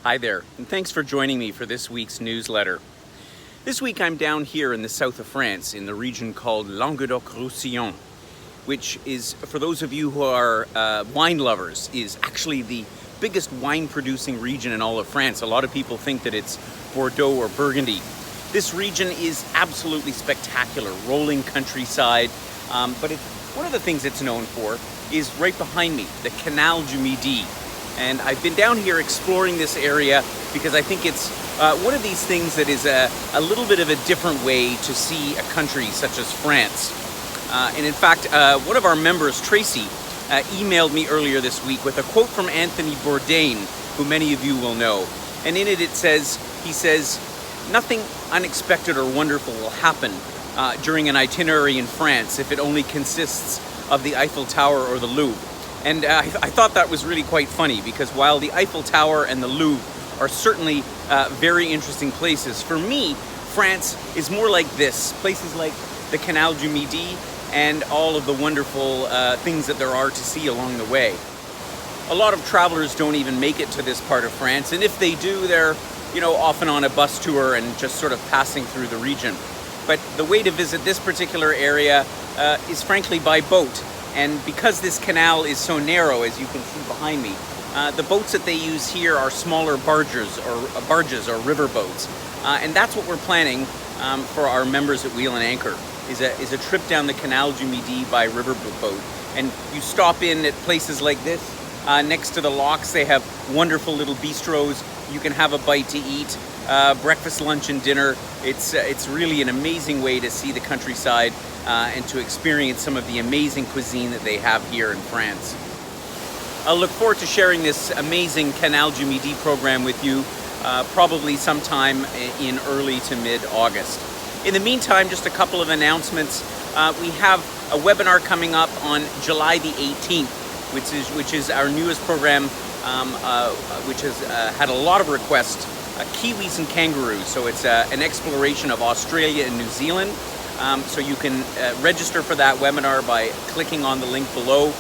Hi there, and thanks for joining me for this week's newsletter. This week I'm down here in the south of France in the region called Languedoc-Roussillon, which is, for those of you who are wine lovers, is actually the biggest wine producing region in all of France. A lot of people think that it's Bordeaux or Burgundy. This region is absolutely spectacular, rolling countryside, but one of the things it's known for is right behind me, the Canal du Midi. And I've been down here exploring this area because I think it's one of these things that is a little bit of a different way to see a country such as France. And in fact, one of our members, Tracy, emailed me earlier this week with a quote from Anthony Bourdain, who many of you will know. And in it, he says, "Nothing unexpected or wonderful will happen during an itinerary in France if it only consists of the Eiffel Tower or the Louvre." And I thought that was really quite funny, because while the Eiffel Tower and the Louvre are certainly very interesting places, for me, France is more like this. Places like the Canal du Midi and all of the wonderful things that there are to see along the way. A lot of travelers don't even make it to this part of France, and if they do, they're often on a bus tour and just sort of passing through the region. But the way to visit this particular area is frankly by boat. And because this canal is so narrow, as you can see behind me, the boats that they use here are smaller barges or river boats. And that's what we're planning for our members at Wheel and Anchor, is a trip down the Canal du Midi by river boat. And you stop in at places like this. Next to the locks, they have wonderful little bistros. You can have a bite to eat, breakfast, lunch, and dinner. It's really an amazing way to see the countryside and to experience some of the amazing cuisine that they have here in France. I'll look forward to sharing this amazing Canal du Midi program with you probably sometime in early to mid-August. In the meantime, just a couple of announcements. We have a webinar coming up on July the 18th, which is our newest program, which has had a lot of requests, Kiwis and Kangaroos. So it's an exploration of Australia and New Zealand. So you can register for that webinar by clicking on the link below.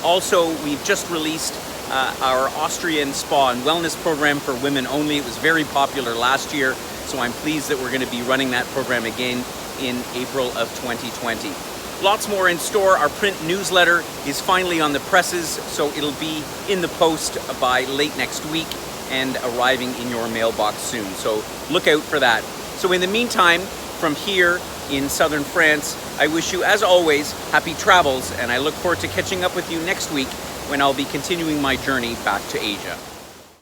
Also, we've just released our Austrian Spa and Wellness program for women only. It was very popular last year, so I'm pleased that we're going to be running that program again in April of 2020. Lots more in store. Our print newsletter is finally on the presses, so it'll be in the post by late next week and arriving in your mailbox soon. So look out for that. So in the meantime, from here in southern France, I wish you, as always, happy travels, and I look forward to catching up with you next week when I'll be continuing my journey back to Asia.